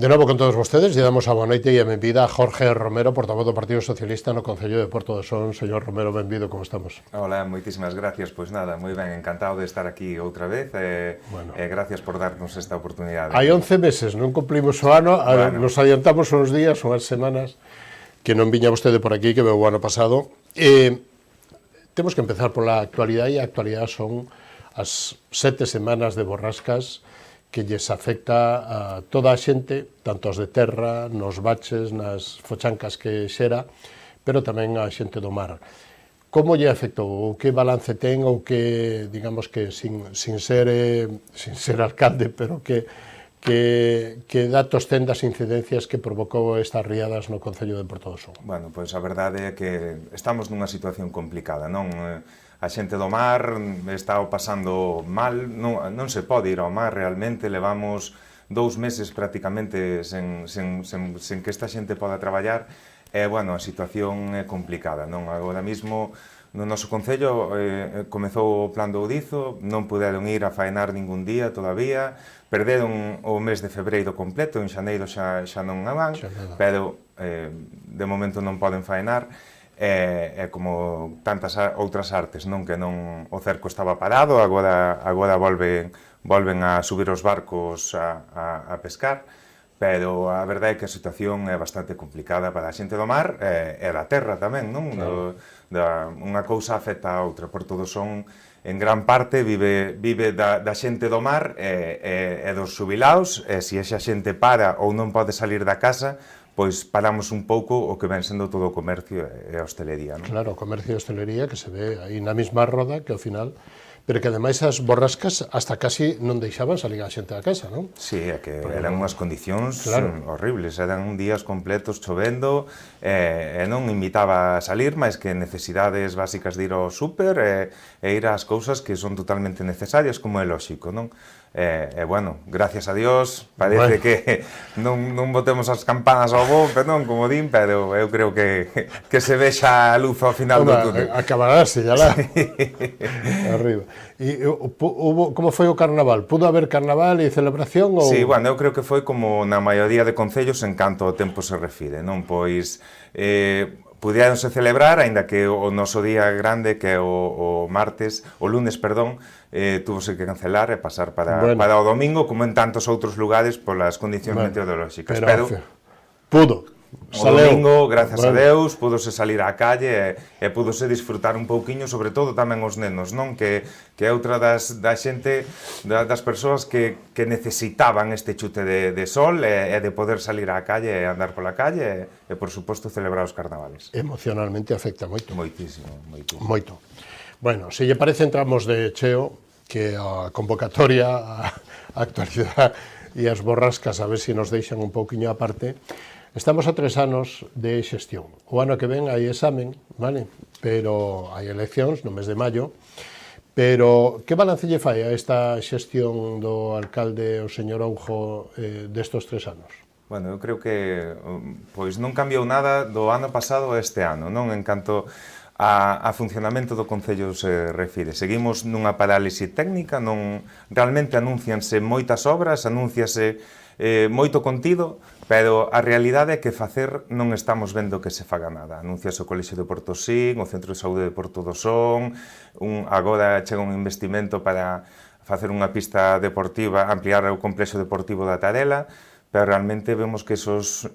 De novo con todos vostedes, lle damos a boa noite e a benvida a Jorge Romero, portavoz do Partido Socialista no Concello de Porto do Son. Señor Romero, benvido, como estamos? Hola, moitísimas gracias. Pois nada, moi ben, encantado de estar aquí outra vez e gracias por darnos esta oportunidade. Hai 11 meses, non cumplimos o ano, nos adiantamos uns días, unhas semanas, que non viña vostede por aquí, que veu o ano pasado. Temos que empezar pola actualidade, e a actualidade son as 7 semanas de borrascas que lles afecta a toda a xente, tanto as de terra, nos baches, nas fochancas que xera, pero tamén a xente do mar. Como lle afectou? Ou que balance ten? Ou que, digamos que, sin ser alcalde, pero que datos ten das incidencias que provocou estas riadas no Concello de Porto do Son? Bueno, pois a verdade é que estamos nunha situación complicada, non? A xente do mar está o pasando mal, non se pode ir ao mar realmente, levamos 2 meses prácticamente sen que esta xente poda traballar, e, bueno, a situación é complicada, non? Agora mesmo, no noso Concello comezou o plan do Oudizo, non puderon ir a faenar ningún día todavía, perderon o mes de febreiro completo, en xaneiro xa non van, pero de momento non poden faenar. É como tantas outras artes, non? Que non, o cerco estaba parado, agora volven a subir os barcos a pescar, pero a verdade é que a situación é bastante complicada para a xente do mar e da terra tamén, non? Unha cousa afecta a outra, por todo son, en gran parte, vive da xente do mar e dos xubilaos, e se esa xente para ou non pode salir da casa, pois paramos un pouco o que ven sendo todo o comercio e a hostelería, non? Claro, o comercio e a hostelería que se ve aí na mesma roda que ao final, pero que ademais as borrascas hasta casi non deixaban salir a xente da casa, non? Sí, é que eran unhas condicións horribles, eran días completos chovendo e non invitaba a salir, máis que necesidades básicas de ir ao súper e ir ás cousas que son totalmente necesarias, como é lóxico, non? E, bueno, gracias a Dios, parece que non botemos as campanas ao bombe, non, como din, pero eu creo que se vexa a luz ao final do túnel. Acabarase, xa lá. Arriba. E como foi o carnaval? Pudo haber carnaval e celebración? Sí, bueno, eu creo que foi como na maioría de concellos en canto ao tempo se refire, non? Pois puderonse celebrar, aínda que o noso día grande, que é o lunes, túvose que cancelar e pasar para o domingo, como en tantos outros lugares, polas condicións meteorolóxicas. Pero pudo. O domingo, gracias a Deus, púdose salir á calle e púdose disfrutar un pouquiño, sobre todo tamén os nenos, non? Que é outra das persoas que necesitaban este chute de sol e de poder salir á calle e andar pola calle e, por suposto, celebrar os carnavales. Emocionalmente afecta moito. Moitísimo, moitísimo. Moito. Bueno, se lle parece, entramos de cheo, que a convocatoria, a actualidade e as borrascas, a ver se nos deixan un pouquiño aparte. Estamos a 3 anos de xestión. O ano que ven hai examen, vale? Pero hai eleccións no mes de maio. Pero que balance lle fai a esta xestión do alcalde, o señor Oujo, destos 3 anos? Bueno, eu creo que pois non cambiou nada do ano pasado a este ano, non? En canto a funcionamento do Concello se refire. Seguimos nunha parálise técnica, realmente anúncianse moitas obras, anúnciase moito contido, pero a realidade é que facer non estamos vendo que se faga nada. Anunciase o Colexio de Portosín, o Centro de Saúde de Porto do Son, agora chega un investimento para facer unha pista deportiva, ampliar o complexo deportivo da Tarela, pero realmente vemos que esos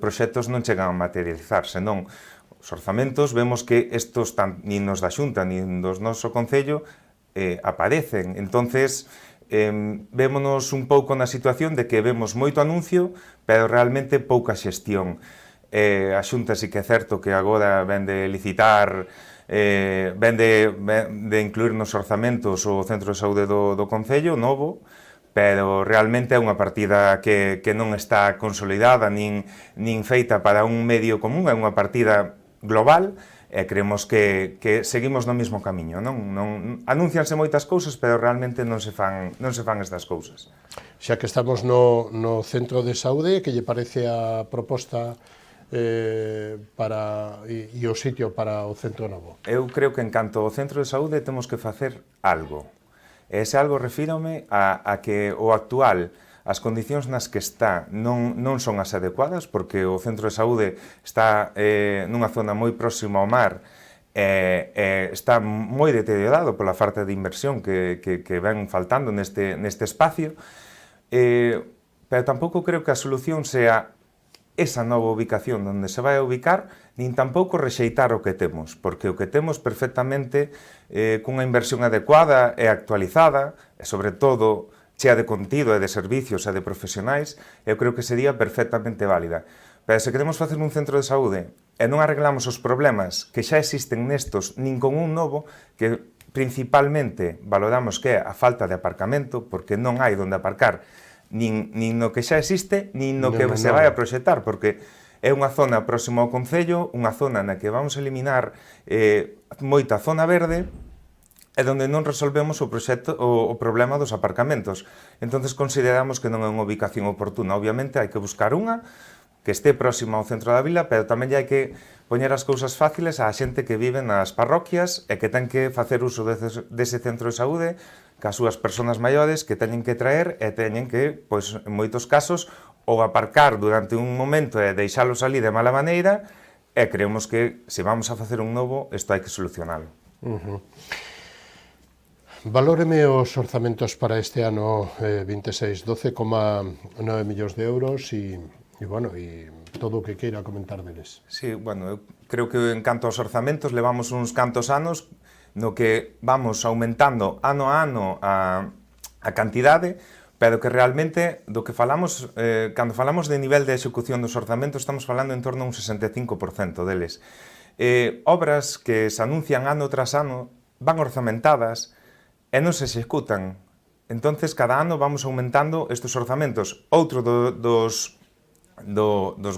proxectos non chegan a materializarse, non? Os orzamentos, vemos que estos nin nos da Xunta, nin dos noso Concello aparecen. Entonces, vémonos un pouco na situación de que vemos moito anuncio, pero realmente pouca xestión. A Xunta sí que é certo que agora ven de licitar, ven de incluir nos orzamentos o Centro de Saúde do Concello novo, pero realmente é unha partida que non está consolidada nin feita para un medio común, é unha partida global, e creemos que seguimos no mesmo camiño, non? Anuncianse moitas cousas, pero realmente non se fan estas cousas. Xa que estamos no Centro de Saúde, que lle parece a proposta e o sitio para o centro novo? Eu creo que en canto ao Centro de Saúde temos que facer algo. E ese algo refírome a que o actual as condicións nas que está non son as adecuadas, porque o centro de saúde está nunha zona moi próxima ao mar, está moi deteriorado pola falta de inversión que ven faltando neste espacio, pero tampouco creo que a solución sea esa nova ubicación onde se vai a ubicar, nin tampouco rexeitar o que temos, porque o que temos perfectamente cunha inversión adecuada e actualizada, e sobre todo chea de contido e de servicios e de profesionais, eu creo que sería perfectamente válida. Pero se queremos facer un centro de saúde e non arreglamos os problemas que xa existen nestos, nin con un novo, que principalmente valoramos que é a falta de aparcamento, porque non hai onde aparcar, nin no que xa existe, nin no que se vai a proxectar, porque é unha zona próxima ao Concello, unha zona na que vamos a eliminar moita zona verde, e onde non resolvemos o problema dos aparcamentos. Entonces consideramos que non é unha ubicación oportuna. Obviamente hai que buscar unha que este próxima ao centro da vila, pero tamén hai que poñer as cousas fáciles á xente que vive nas parroquias e que ten que facer uso dese centro de saúde, cas súas persoas maiores que teñen que traer e teñen que, pois, en moitos casos, ou aparcar durante un momento e deixalos ali de mala maneira, e creemos que, se vamos a facer un novo, isto hai que solucionalo. Valóreme os orzamentos para este ano 26, 12,9 millóns de euros e todo o que queira comentar deles. Sí, bueno, eu creo que en canto aos orzamentos levamos uns cantos anos no que vamos aumentando ano a ano a cantidade, pero que realmente do que falamos, cando falamos de nivel de execución dos orzamentos, estamos falando en torno a un 65% deles. Obras que se anuncian ano tras ano van orzamentadas e non se executan. Entonces, cada ano vamos aumentando estes orzamentos. Outro dos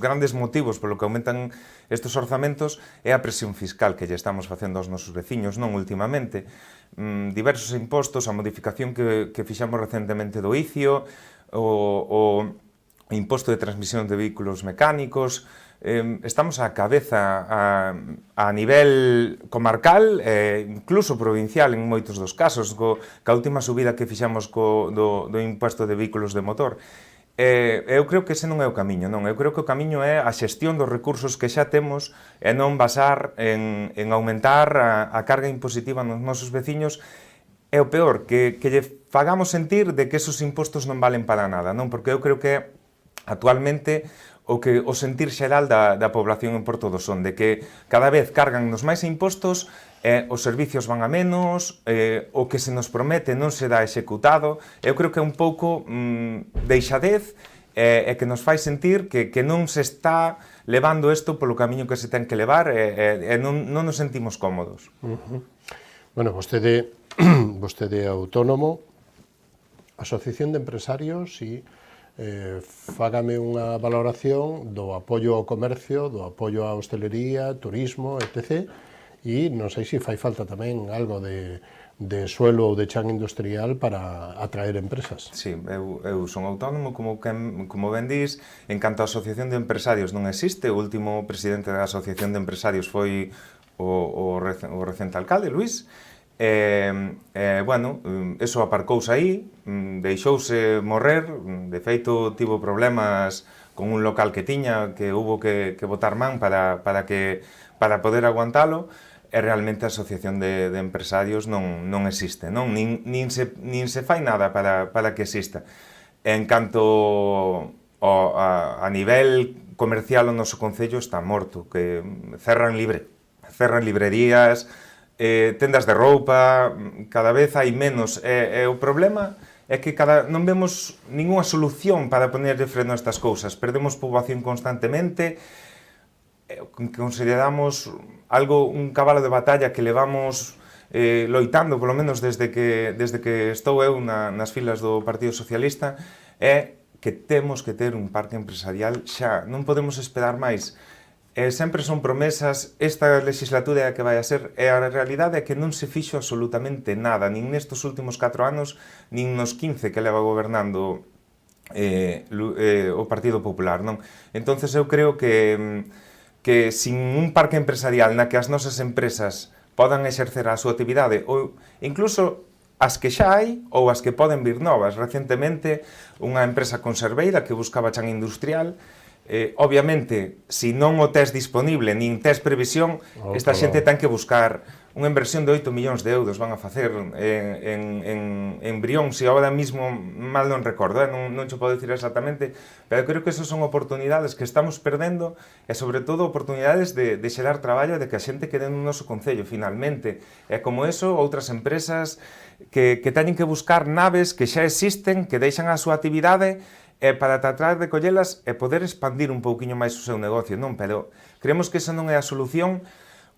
grandes motivos polo que aumentan estes orzamentos é a presión fiscal que lle estamos facendo aos nosos veciños, non últimamente. Diversos impostos, a modificación que fixamos recentemente do ICIO, o imposto de transmisión de vehículos mecánicos. Estamos á cabeza a nivel comarcal e incluso provincial en moitos dos casos, ca última subida que fixamos do imposto de vehículos de motor. Eu creo que ese non é o camiño, non. Eu creo que o camiño é a xestión dos recursos que xa temos e non basar en aumentar a carga impositiva nos nosos veciños. É o peor, que lle fagamos sentir de que esos impostos non valen para nada, non? Porque eu creo que actualmente o sentir xeral da población en Porto do Son, de que cada vez cargan-nos máis impostos, os servicios van a menos, o que se nos promete non se dá executado. Eu creo que é un pouco deixadez e que nos fai sentir que non se está levando isto polo camiño que se ten que levar e non nos sentimos cómodos. Bueno, vostede é autónomo, asociación de empresarios e fágame unha valoración do apoio ao comercio, do apoio á hostelería, turismo, etc. E non sei se fai falta tamén algo de suelo ou de chan industrial para atraer empresas. Sí, eu son autónomo, como ben dís. En canto á asociación de empresarios non existe. O último presidente da asociación de empresarios foi o recente alcalde, Luís. Bueno, eso aparcouse aí, deixouse morrer. De feito, tivo problemas con un local que tiña, que hubo que botar man para poder aguantalo, e realmente a asociación de empresarios non existe, non? Nin se fai nada para que exista. En canto a nivel comercial o noso concello está morto, que cerran librerías, tendas de roupa, cada vez hai menos, e o problema é que non vemos ningunha solución para ponerle freno a estas cousas. Perdemos poboación constantemente, consideramos un cabalo de batalla que levamos loitando, polo menos desde que estou eu nas filas do Partido Socialista, é que temos que ter un parque empresarial xa, non podemos esperar máis. Sempre son promesas, esta legislatura é a que vai a ser, e a realidade é que non se fixo absolutamente nada, nin nestes últimos 4 anos, nin nos 15 que leva gobernando o Partido Popular, non? Entonces eu creo que sin un parque empresarial na que as nosas empresas podan exercer a súa actividade, ou incluso as que xa hai ou as que poden vir novas. Recentemente, unha empresa conserveira que buscaba chan industrial, obviamente, se non o tes disponible, nin tes previsión, esta xente ten que buscar unha inversión de 8 millóns de euros van a facer en Brión, se agora mismo mal non recordo, non che podo dicir exactamente, pero creo que esas son oportunidades que estamos perdendo e sobre todo oportunidades de xerar traballo, de que a xente quede no noso concello finalmente. E como eso, outras empresas que teñen que buscar naves que xa existen, que deixan a súa actividade para tratar de collelas e poder expandir un pouquiño máis o seu negocio, non? Pero creemos que esa non é a solución,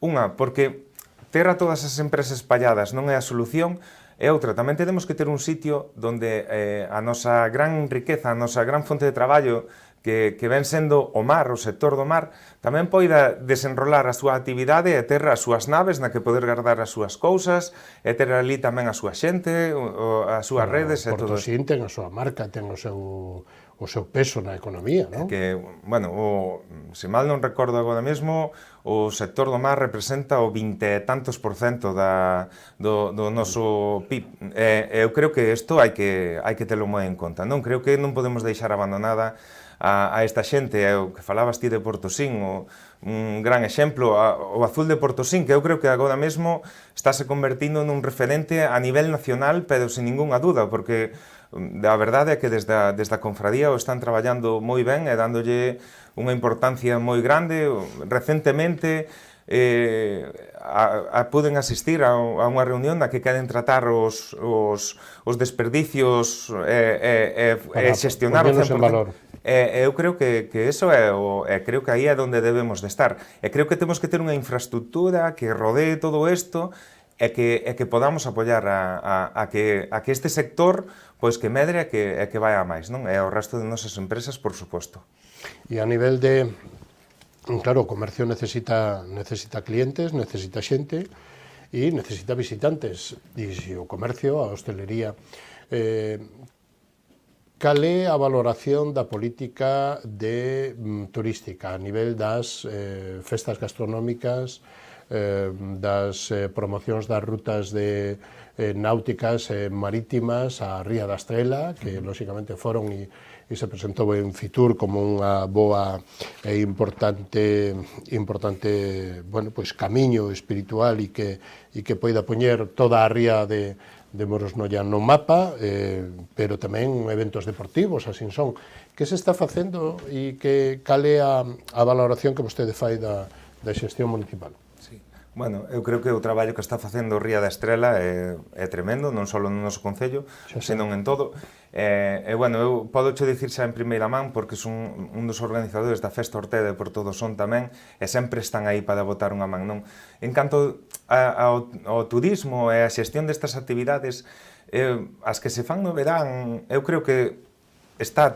unha, porque ter a todas as empresas espalladas non é a solución, e outra, tamén temos que ter un sitio onde a nosa gran riqueza, a nosa gran fonte de traballo, que ven sendo o mar, o sector do mar, tamén poida desenrolar a súa actividade e ter as súas naves na que poder guardar as súas cousas, e ter ali tamén a súa xente, as súas redes e todo. Portosín ten a súa marca, ten o seu peso na economía, non? Que, bueno, se mal non recordo agora mesmo, o sector do mar representa o 20 e tantos % do noso PIB. Eu creo que isto hai que telo moi en conta, non? Creo que non podemos deixar abandonada a esta xente, o que falabas ti de Portosín, un gran exemplo, o Azul de Portosín, que eu creo que agora mesmo estáse convertindo nun referente a nivel nacional, pero sin ningunha duda, porque a verdade é que desde a confradía o están traballando moi ben e dándolle unha importancia moi grande. Recentemente puden asistir a unha reunión na que queren tratar os desperdicios e xestionar o 100%. Eu creo que eso creo que aí é onde debemos de estar. E creo que temos que ter unha infraestructura que rodee todo isto e que podamos apoiar a que este sector pois que medre e que vai a máis, non? E o resto de nosas empresas, por suposto. E a nivel de... Claro, o comercio necesita clientes, necesita xente e necesita visitantes. E se o comercio, a hostelería... Cal é a valoración da política turística a nivel das festas gastronómicas, das promocións das rutas náuticas marítimas a Ría da Estrela, que lóxicamente foron e se presentou en Fitur como unha boa e importante camiño espiritual e que poida poñer toda a ría de Morosnolla no mapa, pero tamén eventos deportivos, así son. Que se está facendo e cal é a valoración que vostede fai da xestión municipal? Bueno, eu creo que o traballo que está facendo Ría da Estrela é tremendo, non só no noso concello, senón en todo. Bueno, eu podo che dicir xa en primeira man, porque son un dos organizadores da Festa Ortega e por todo son tamén, e sempre están aí para botar unha man, non? En canto ao turismo e a xestión destas actividades, as que se fan no verán, eu creo que está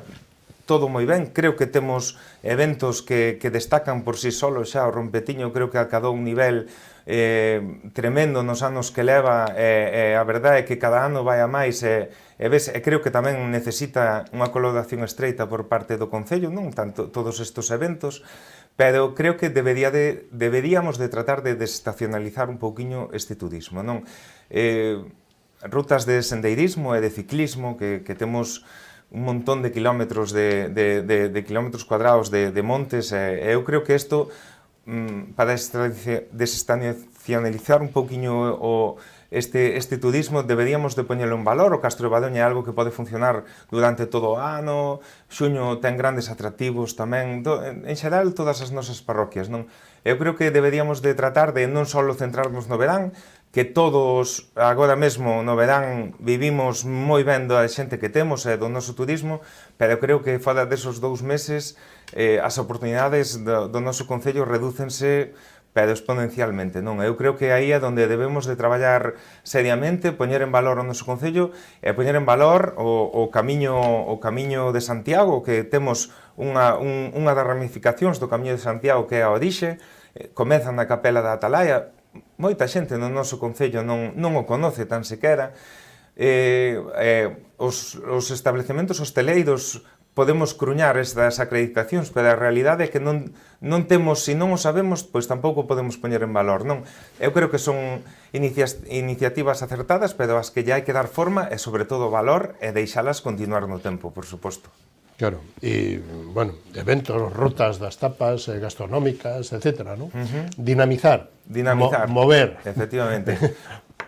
todo moi ben, creo que temos eventos que destacan por si solo xa, o Rompetiño creo que acadou un nivel tremendo nos anos que leva, e a verdade é que cada ano vai a máis, e creo que tamén necesita unha colaboración estreita por parte do Concello, non tanto todos estes eventos, pero creo que deberíamos de tratar de desestacionalizar un pouquiño este turismo, non? Rutas de sendeirismo e de ciclismo que temos un montón de kilómetros de kilómetros cuadrados de montes, e eu creo que isto para desestacionalizar un pouquiño este turismo deberíamos de poñelo en valor. O Castro de Badoña é algo que pode funcionar durante todo o ano, Xuño ten grandes atractivos tamén, en xeral todas as nosas parroquias, non? Eu creo que deberíamos de tratar de non só centrarnos no verán, que todos agora mesmo no verán vivimos moi ben da xente que temos e do noso turismo, pero creo que fora desos 2 meses as oportunidades do noso concello redúcense pero exponencialmente, non? Eu creo que aí é onde debemos de traballar seriamente, poñer en valor o noso concello e poñer en valor o camiño de Santiago, que temos unha das ramificacións do camiño de Santiago que é a orixe, comezan na Capela da Atalaya. Moita xente no noso concello non o conoce tan sequera. Os establecementos hosteleiros podemos cruñar estas acreditacións, pero a realidade é que non temos, se non o sabemos, pois tampouco podemos poñer en valor, non? Eu creo que son iniciativas acertadas, pero as que ya hai que dar forma e, sobre todo, valor e deixalas continuar no tempo, por suposto. Claro, e, bueno, eventos, rutas das tapas gastronómicas, etcétera, non? Dinamizar, mover. Efectivamente.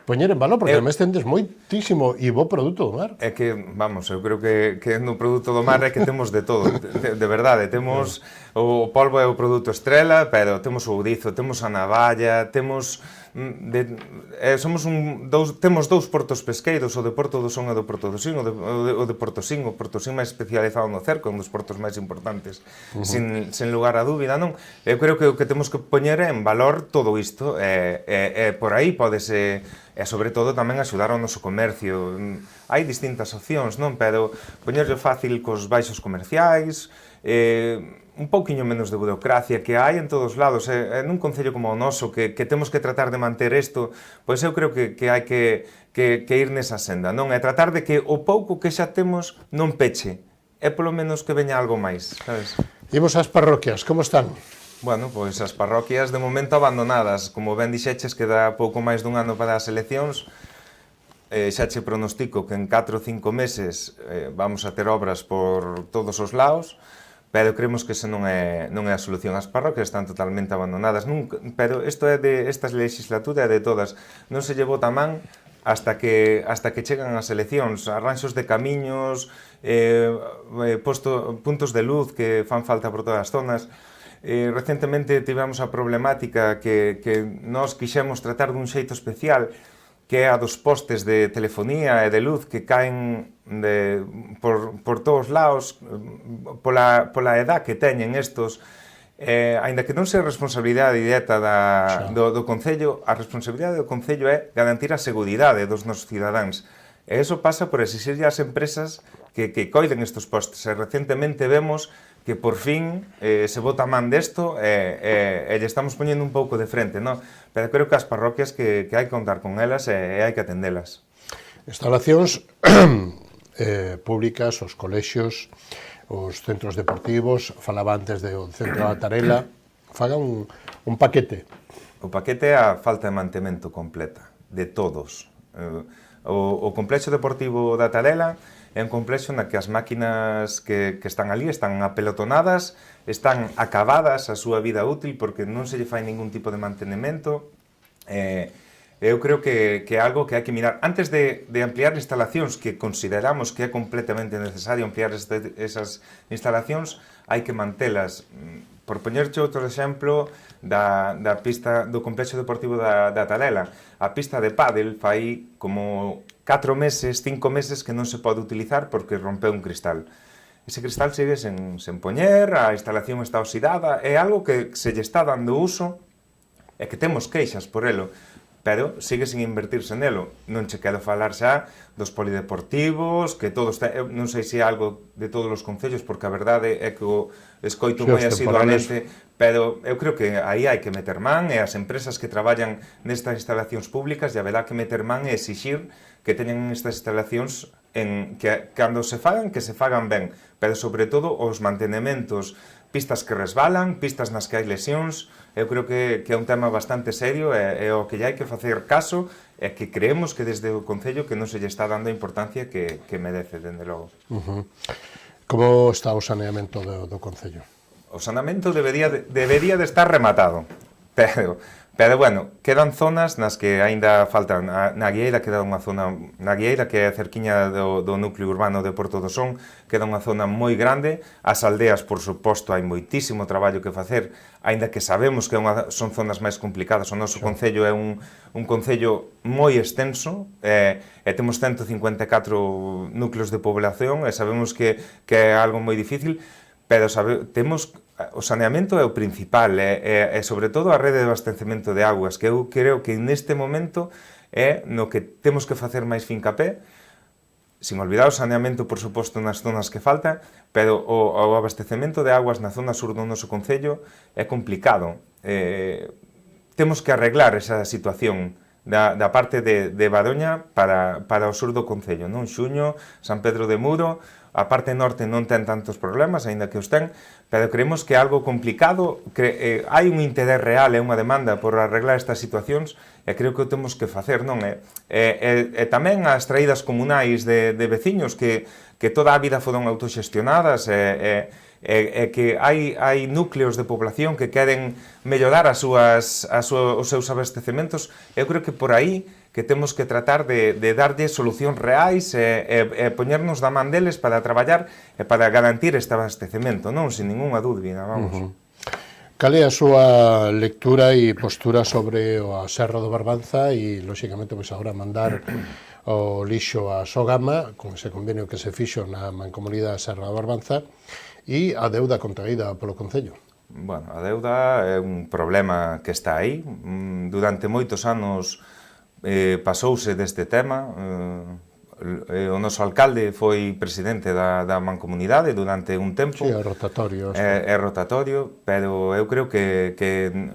Poñer en valor, porque además tendes moitísimo e bo produto do mar. É que, vamos, eu creo que no produto do mar é que temos de todo, de verdade, temos o polvo é o produto estrela, pero temos o ourizo, temos a navalla, temos temos dous portos pesqueiros, o de Porto do Son e do Porto do Sin, o de Portosín, o Portosín máis especializado no cerco, un dos portos máis importantes, sin lugar a dúbida, non? Eu creo que o que temos que poñer en valor todo isto, e por aí podese, e sobre todo tamén axudar ao noso comercio. Hai distintas opcións, non? Pero poñerlo fácil cos baixos comerciais, un pouquiño menos de burocracia que hai en todos lados, nun concello como o noso, que temos que tratar de manter isto, pois eu creo que hai que ir nesa senda, non? É tratar de que o pouco que xa temos non peche, é polo menos que veña algo máis, sabes? Imos ás parroquias, como están? Bueno, pois as parroquias de momento abandonadas, como ben dixeches que dá pouco máis dun ano para as eleccións, xa che pronostico que en 4 ou 5 meses vamos a ter obras por todos os lados, pero creemos que esa non é a solución. As parroquias están totalmente abandonadas, pero isto é de esta legislatura e de todas. Non se lle bota man hasta que chegan as eleccións, arranxos de camiños, puntos de luz que fan falta por todas as zonas. Recentemente tivemos a problemática que nós quixemos tratar dun xeito especial, que é a dos postes de telefonía e de luz que caen por todos lados pola edad que teñen estos, aínda que non sea responsabilidade directa do Concello, a responsabilidade do Concello é garantir a seguridade dos nosos cidadáns. E iso pasa por exixirlle ás empresas que coiden estes postes. E recentemente vemos que por fin se bota man desto e lle estamos poñendo un pouco de frente, non? Pero creo que as parroquias que hai que contar con elas e hai que atendelas. Instalacións públicas, os colexios, os centros deportivos, falaba antes do centro da Tarela, faga un paquete. O paquete é a falta de mantemento completa, de todos. O complexo deportivo da Tarela é un complexo na que as máquinas que están ali están apelotonadas, están acabadas a súa vida útil porque non se lle fai ningún tipo de mantenimento. Eu creo que é algo que hai que mirar. Antes de ampliar instalacións, que consideramos que é completamente necesario ampliar esas instalacións, hai que mantelas. Por poñerche outro exemplo da pista do complexo deportivo da Tarela, a pista de pádel fai como 4 meses, 5 meses que non se pode utilizar porque rompeu un cristal. Ese cristal sigue sen poñer, a instalación está oxidada, é algo que se lle está dando uso e que temos queixas por elo, pero sigue sin invertirse nelo. Non che quero falar xa dos polideportivos, que todos non sei se é algo de todos os concellos, porque a verdade é que o escoito moi asiduamente, pero eu creo que aí hai que meter man, e as empresas que traballan nestas instalacións públicas e haberá que meter man e exixir que teñen estas instalacións que cando se fagan, que se fagan ben, pero sobre todo os mantenementos, pistas que resbalan, pistas nas que hai lesións. Eu creo que é un tema bastante serio e o que hai que facer caso é que creemos que desde o Concello que non se lle está dando a importancia que merece, dende logo. Como está o saneamento do Concello? O saneamento debería de estar rematado, pero bueno, quedan zonas nas que aínda faltan. Na Guieira queda unha zona, na Guieira, que é a cerquiña do núcleo urbano de Porto do Son, queda unha zona moi grande. As aldeas, por suposto, hai moitísimo traballo que facer, aínda que sabemos que son zonas máis complicadas. O noso concello é un concello moi extenso, e temos 154 núcleos de población, e sabemos que é algo moi difícil, pero temos o saneamento é o principal, e sobre todo a rede de abastecemento de augas, que eu creo que neste momento é no que temos que facer máis fincapé, sin olvidar o saneamento, por suposto, nas zonas que falta, pero o abastecemento de augas na zona sur do noso concello é complicado. Temos que arreglar esa situación da parte de Badoña para o sur do concello, non? Xuño, San Pedro de Muro, a parte norte non ten tantos problemas, aínda que os ten, pero creemos que é algo complicado, hai un interés real e unha demanda por arreglar estas situacións, e creo que o temos que facer, non? E tamén as traídas comunais de veciños que toda a vida foron autoxestionadas, que hai núcleos de población que queren mellorar os seus abastecementos. Eu creo que por aí que temos que tratar de darlle solucións reais e poñernos da man deles para traballar e para garantir este abastecemento, non? Sin ninguna dúbida, vamos. Cal é a súa lectura e postura sobre a Serra do Barbanza e, lóxicamente, pois agora mandar o lixo a Sogama, con ese convenio que se fixo na Mancomunidade Serra do Barbanza, e a deuda contraída polo Concello? Bueno, a deuda é un problema que está aí. Durante moitos anos pasouse deste tema. O noso alcalde foi presidente da Mancomunidade durante un tempo. Sí, é rotatorio. É rotatorio, pero eu creo que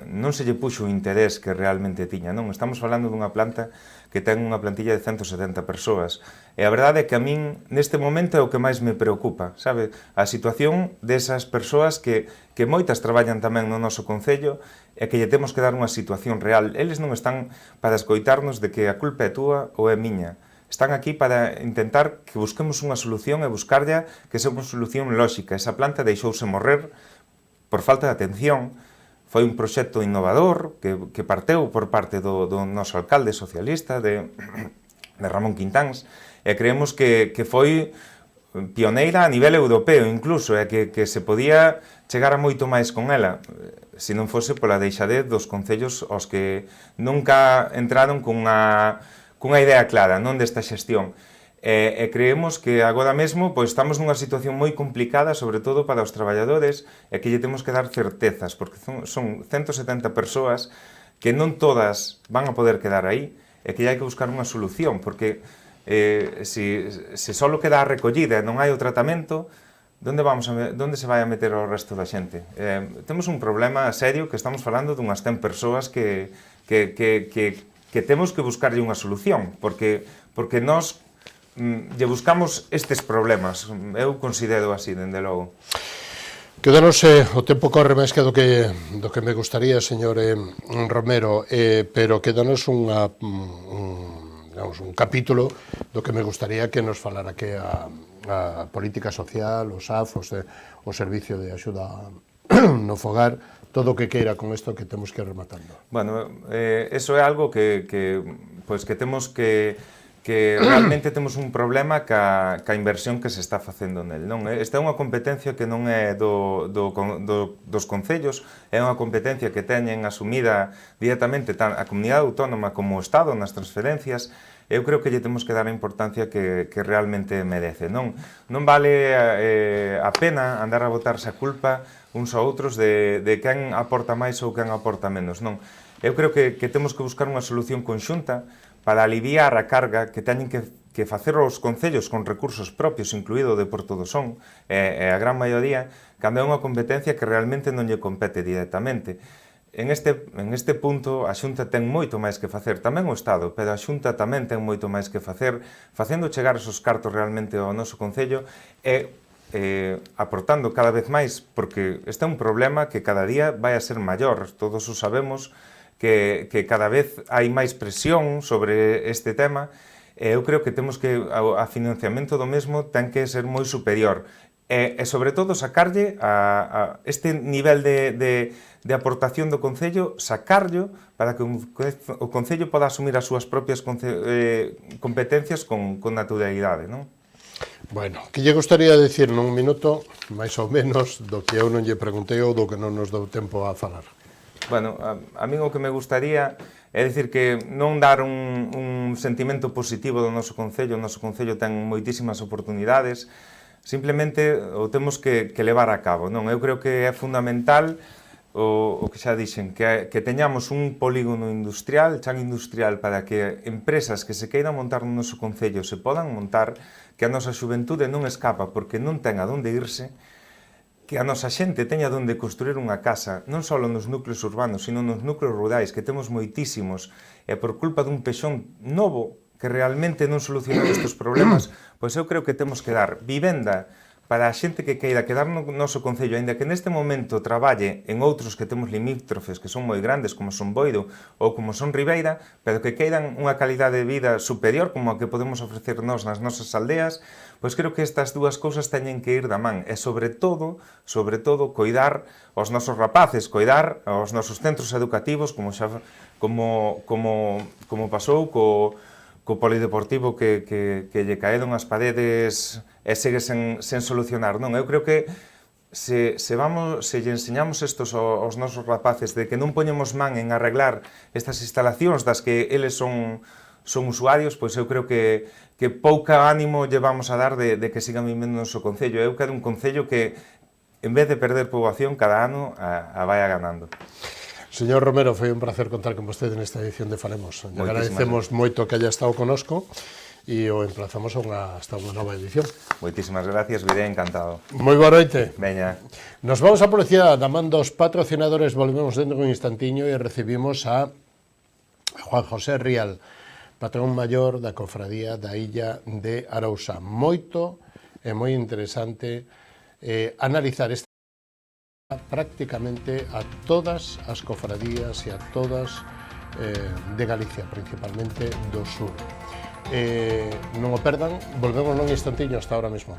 non se lle puxo o interés que realmente tiña, non? Estamos falando dunha planta que ten unha plantilla de 170 persoas. E a verdade é que a min, neste momento, é o que máis me preocupa, sabe? A situación desas persoas que moitas traballan tamén no noso concello e que lle temos que dar unha situación real. Eles non están para escoitarnos de que a culpa é túa ou é miña. Están aquí para intentar que busquemos unha solución e buscarlla que sea unha solución lóxica. Esa planta deixouse morrer por falta de atención. Foi un proxecto innovador que parteu por parte do noso alcalde socialista, de Ramón Quintáns, e creemos que foi pioneira a nivel europeo incluso, e que se podía chegar a moito máis con ela, se non fose pola deixadez dos concellos aos que nunca entraron cunha idea clara, non desta xestión. E creemos que agora mesmo pois, estamos nunha situación moi complicada, sobre todo para os traballadores, e que lle temos que dar certezas, porque son 170 persoas que non todas van a poder quedar aí, e que hai que buscar unha solución, porque se só queda a recollida e non hai o tratamento, onde se vai a meter o resto da xente? Temos un problema serio que estamos falando dunhas 100 persoas que temos que buscarlle unha solución, porque nós lle buscamos estes problemas, eu considero así, dende logo. Quedanos, o tempo corre máis que do que me gustaría, señor Romero, pero quedanos un capítulo do que me gustaría que nos falara que a política social, os AF, o servicio de axuda no fogar, todo o que queira con isto que temos que ir rematando. Bueno, eso é algo que temos que realmente temos un problema ca inversión que se está facendo nel, non? Esta é unha competencia que non é dos concellos, é unha competencia que teñen asumida directamente tan a comunidade autónoma como o Estado nas transferencias. Eu creo que lle temos que dar a importancia que realmente merece, non? Non vale a pena andar a botarse a culpa uns a outros de quen aporta máis ou quen aporta menos, non? Eu creo que temos que buscar unha solución conxunta para aliviar a carga que teñen que facer os concellos con recursos propios, incluído de Porto do Son, e a gran maioría, cando é unha competencia que realmente non lle compete directamente. En este punto, a Xunta ten moito máis que facer, tamén o Estado, pero a Xunta tamén ten moito máis que facer, facendo chegar esos cartos realmente ao noso concello e aportando cada vez máis, porque este é un problema que cada día vai a ser maior, todos o sabemos, que cada vez hai máis presión sobre este tema, e eu creo que temos que a financiamento do mesmo ten que ser moi superior, e sobre todo sacarlle a este nivel de aportación do Concello, sacarlo para que o Concello poda asumir as súas propias competencias con naturalidade, non? Bueno, que lle gustaría dicir nun minuto, máis ou menos, do que eu non lle preguntei ou do que non nos dou tempo a falar? Bueno, a min o que me gustaría é dicir que non dar un sentimento positivo do noso Concello. O noso Concello ten moitísimas oportunidades, simplemente o temos que levar a cabo, non? Eu creo que é fundamental o que xa dixen, que teñamos un polígono industrial, chan industrial, para que empresas que se queiran montar no noso Concello se podan montar, que a nosa xuventude non escapa porque non ten a donde irse, que a nosa xente teña onde construir unha casa, non só nos núcleos urbanos, sino nos núcleos rurais, que temos moitísimos, e por culpa dun pexón novo que realmente non solucionou estes problemas, pois eu creo que temos que dar vivenda para a xente que queira quedar no noso concello, aínda que neste momento traballe en outros que temos limítrofes, que son moi grandes, como son Boiro ou como son Ribeira, pero que queiran unha calidade de vida superior como a que podemos ofrecer nós nas nosas aldeas, pois creo que estas dúas cousas teñen que ir da man. E sobre todo, coidar aos nosos rapaces, coidar aos nosos centros educativos, como pasou co polideportivo que lle caeron as paredes e segue sen solucionar, non? Eu creo que se lle enseñamos estos aos nosos rapaces de que non poñemos man en arreglar estas instalacións das que eles son usuarios, pois eu creo que pouca ánimo lle vamos a dar de que sigan vivendo no noso concello. Eu quero un concello que, en vez de perder poboación, cada ano a vaya ganando. Señor Romero, foi un placer contar con vostede nesta edición de Falemos. Le agradecemos moito que haya estado conosco e o emplazamos hasta unha nova edición. Moitísimas gracias, viré encantado. Moi boa noite. Veña. Nos vamos a publicidade da man dos patrocinadores, volvemos dentro de un instantiño e recibimos a Juan José Rial, patrón maior da cofradía da Illa de Arousa. Moito e moi interesante analizar esta prácticamente a todas as cofradías e a todas de Galicia, principalmente do sur. Non o perdan, volvemos nun instantiño, hasta ahora mismo.